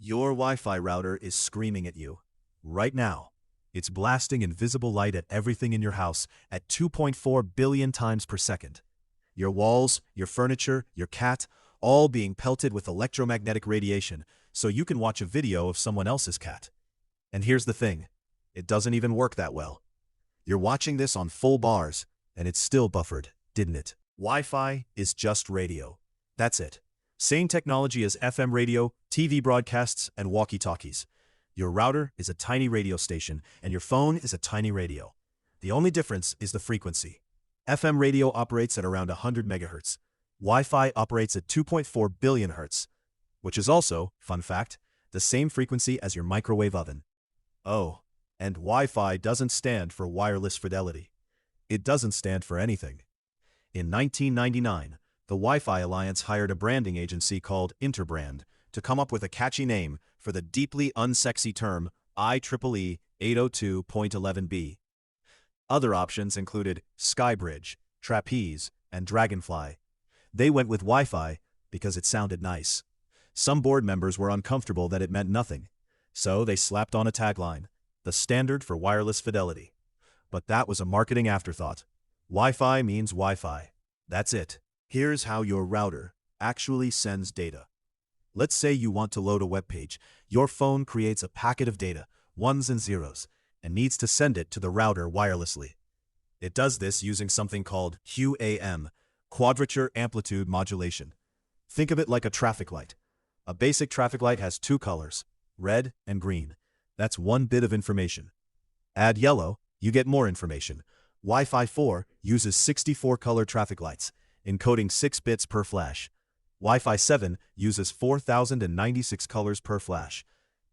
Your Wi-Fi router is screaming at you. Right now. It's blasting invisible light at everything in your house at 2.4 billion times per second. Your walls, your furniture, your cat, all being pelted with electromagnetic radiation so you can watch a video of someone else's cat. And here's the thing. It doesn't even work that well. You're watching this on full bars, and it's still buffered, didn't it? Wi-Fi is just radio. That's it. Same technology as FM radio, TV broadcasts, and walkie-talkies. Your router is a tiny radio station, and your phone is a tiny radio. The only difference is the frequency. FM radio operates at around 100 megahertz. Wi-Fi operates at 2.4 billion hertz, which is also, fun fact, the same frequency as your microwave oven. Oh, and Wi-Fi doesn't stand for wireless fidelity. It doesn't stand for anything. In 1999, the Wi-Fi Alliance hired a branding agency called Interbrand to come up with a catchy name for the deeply unsexy term IEEE 802.11b. Other options included Skybridge, Trapeze, and Dragonfly. They went with Wi-Fi because it sounded nice. Some board members were uncomfortable that it meant nothing, so they slapped on a tagline, the standard for wireless fidelity. But that was a marketing afterthought. Wi-Fi means Wi-Fi. That's it. Here's how your router actually sends data. Let's say you want to load a web page. Your phone creates a packet of data, ones and zeros, and needs to send it to the router wirelessly. It does this using something called QAM, Quadrature Amplitude Modulation. Think of it like a traffic light. A basic traffic light has two colors, red and green. That's one bit of information. Add yellow, you get more information. Wi-Fi 4 uses 64 color traffic lights, encoding 6 bits per flash. Wi-Fi 7 uses 4,096 colors per flash.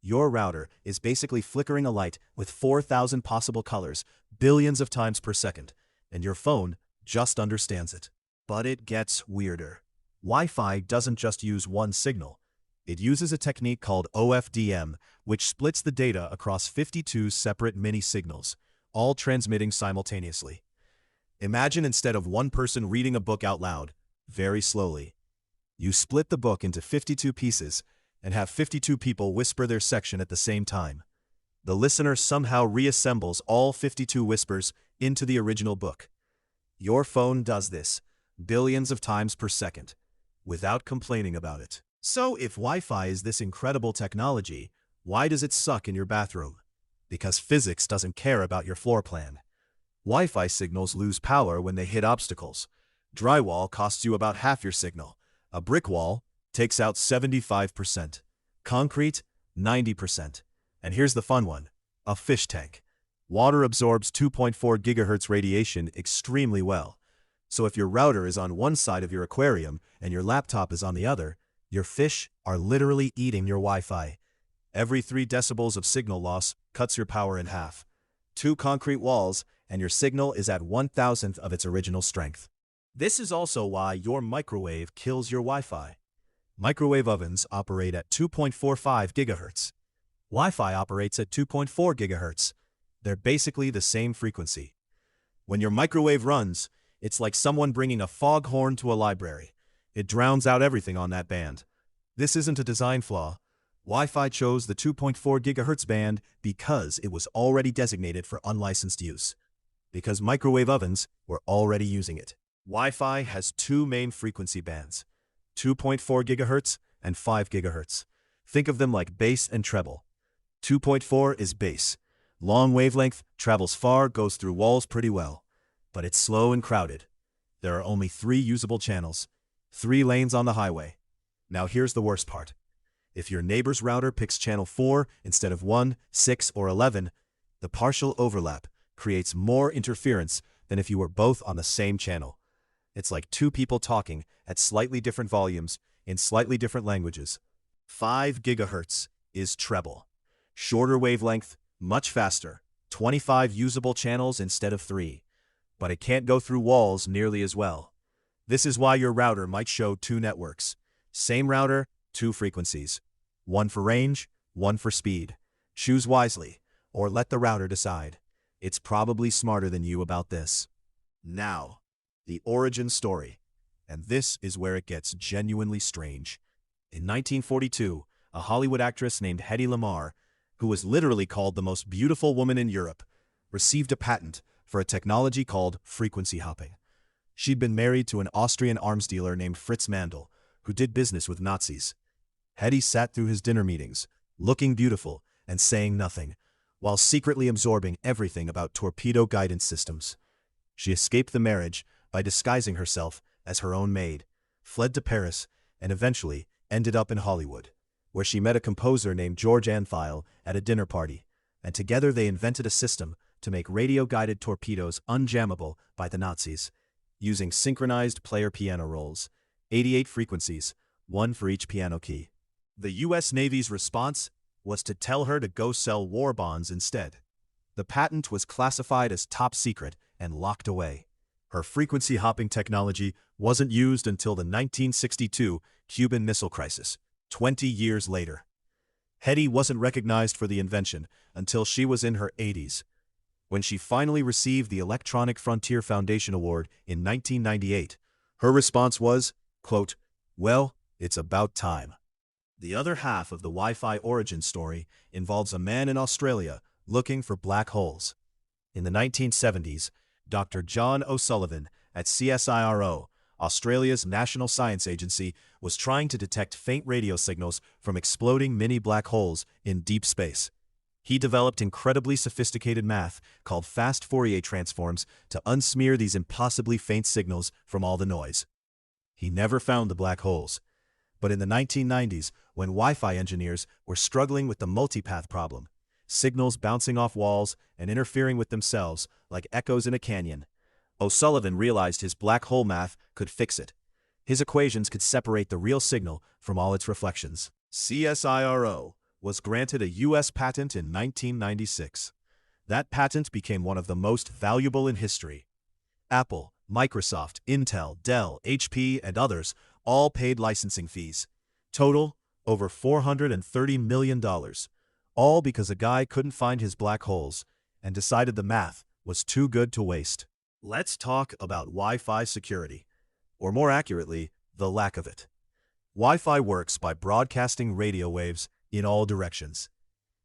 Your router is basically flickering a light with 4,000 possible colors, billions of times per second, and your phone just understands it. But it gets weirder. Wi-Fi doesn't just use one signal. It uses a technique called OFDM, which splits the data across 52 separate mini-signals, all transmitting simultaneously. Imagine instead of one person reading a book out loud, very slowly, you split the book into 52 pieces and have 52 people whisper their section at the same time. The listener somehow reassembles all 52 whispers into the original book. Your phone does this billions of times per second without complaining about it. So if Wi-Fi is this incredible technology, why does it suck in your bathroom? Because physics doesn't care about your floor plan. Wi-Fi signals lose power when they hit obstacles. Drywall costs you about half your signal. A brick wall takes out 75%. Concrete, 90%. And here's the fun one, a fish tank. Water absorbs 2.4 gigahertz radiation extremely well. So if your router is on one side of your aquarium and your laptop is on the other, your fish are literally eating your Wi-Fi. Every 3 decibels of signal loss cuts your power in half. 2 concrete walls, and your signal is at 1,000th of its original strength. This is also why your microwave kills your Wi-Fi. Microwave ovens operate at 2.45 gigahertz. Wi-Fi operates at 2.4 gigahertz. They're basically the same frequency. When your microwave runs, it's like someone bringing a foghorn to a library. It drowns out everything on that band. This isn't a design flaw. Wi-Fi chose the 2.4 gigahertz band because it was already designated for unlicensed use. Because microwave ovens were already using it. Wi-Fi has 2 main frequency bands, 2.4 gigahertz and 5 gigahertz. Think of them like bass and treble. 2.4 is bass. Long wavelength, travels far, goes through walls pretty well. But it's slow and crowded. There are only 3 usable channels, 3 lanes on the highway. Now here's the worst part. If your neighbor's router picks channel 4 instead of 1, 6, or 11, the partial overlap creates more interference than if you were both on the same channel. It's like 2 people talking at slightly different volumes in slightly different languages. 5 gigahertz is treble. Shorter wavelength, much faster, 25 usable channels instead of 3. But it can't go through walls nearly as well. This is why your router might show 2 networks. Same router, 2 frequencies. One for range, one for speed. Choose wisely, or let the router decide. It's probably smarter than you about this. Now, the origin story. And this is where it gets genuinely strange. In 1942, a Hollywood actress named Hedy Lamarr, who was literally called the most beautiful woman in Europe, received a patent for a technology called frequency hopping. She'd been married to an Austrian arms dealer named Fritz Mandl, who did business with Nazis. Hedy sat through his dinner meetings, looking beautiful and saying nothing, while secretly absorbing everything about torpedo guidance systems. She escaped the marriage by disguising herself as her own maid, fled to Paris, and eventually ended up in Hollywood, where she met a composer named George Antheil at a dinner party, and together they invented a system to make radio-guided torpedoes unjammable by the Nazis, using synchronized player piano rolls, 88 frequencies, one for each piano key. The U.S. Navy's response was to tell her to go sell war bonds instead. The patent was classified as top secret and locked away. Her frequency hopping technology wasn't used until the 1962 Cuban Missile Crisis, 20 years later. Hedy wasn't recognized for the invention until she was in her 80s. When she finally received the Electronic Frontier Foundation Award in 1998, her response was, quote, "Well, it's about time." The other half of the Wi-Fi origin story involves a man in Australia looking for black holes. In the 1970s, Dr. John O'Sullivan at CSIRO, Australia's national science agency, was trying to detect faint radio signals from exploding mini black holes in deep space. He developed incredibly sophisticated math called fast Fourier transforms to unsmear these impossibly faint signals from all the noise. He never found the black holes. But in the 1990s, when Wi-Fi engineers were struggling with the multipath problem, signals bouncing off walls and interfering with themselves like echoes in a canyon, O'Sullivan realized his black hole math could fix it. His equations could separate the real signal from all its reflections. CSIRO was granted a U.S. patent in 1996. That patent became one of the most valuable in history. Apple, Microsoft, Intel, Dell, HP, and others all paid licensing fees. Total, over $430 million. All because a guy couldn't find his black holes and decided the math was too good to waste. Let's talk about Wi-Fi security, or more accurately, the lack of it. Wi-Fi works by broadcasting radio waves in all directions.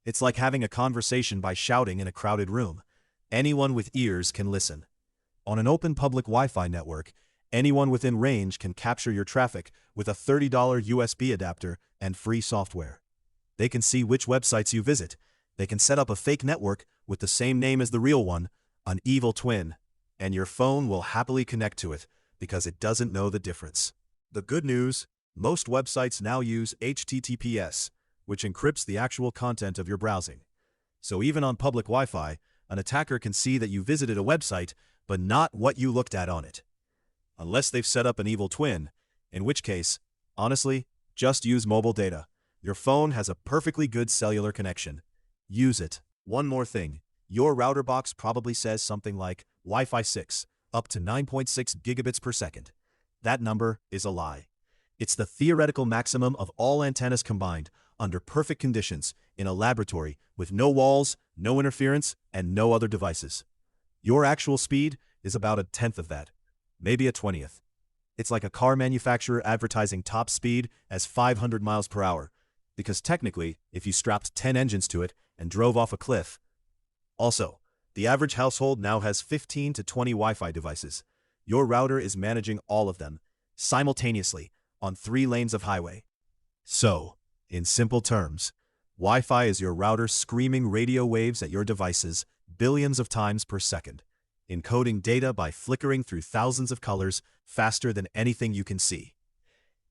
It's like having a conversation by shouting in a crowded room. Anyone with ears can listen. On an open public Wi-Fi network, anyone within range can capture your traffic with a $30 USB adapter and free software. They can see which websites you visit. They can set up a fake network with the same name as the real one, an evil twin, and your phone will happily connect to it because it doesn't know the difference. The good news, most websites now use HTTPS, which encrypts the actual content of your browsing. So even on public Wi-Fi, an attacker can see that you visited a website, but not what you looked at on it. Unless they've set up an evil twin, in which case, honestly, just use mobile data. Your phone has a perfectly good cellular connection. Use it. One more thing, your router box probably says something like Wi-Fi 6, up to 9.6 gigabits per second. That number is a lie. It's the theoretical maximum of all antennas combined, under perfect conditions, in a laboratory, with no walls, no interference, and no other devices. Your actual speed is about a tenth of that, maybe a 20th. It's like a car manufacturer advertising top speed as 500 miles per hour, because technically, if you strapped 10 engines to it and drove off a cliff. Also, the average household now has 15 to 20 Wi-Fi devices. Your router is managing all of them, simultaneously, on 3 lanes of highway. So, in simple terms, Wi-Fi is your router screaming radio waves at your devices billions of times per second, encoding data by flickering through thousands of colors faster than anything you can see.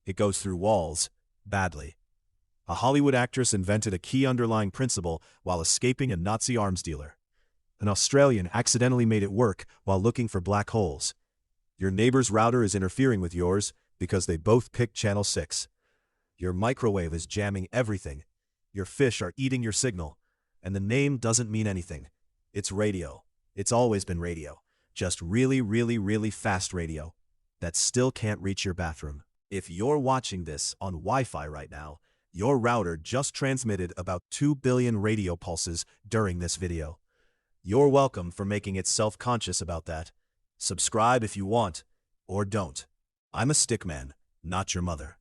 It goes through walls, badly. A Hollywood actress invented a key underlying principle while escaping a Nazi arms dealer. An Australian accidentally made it work while looking for black holes. Your neighbor's router is interfering with yours because they both picked channel 6. Your microwave is jamming everything. Your fish are eating your signal. And the name doesn't mean anything. It's radio. It's always been radio. Just really, really, really fast radio that still can't reach your bathroom. If you're watching this on Wi-Fi right now, your router just transmitted about 2 billion radio pulses during this video. You're welcome for making it self-conscious about that. Subscribe if you want, or don't. I'm a stickman, not your mother.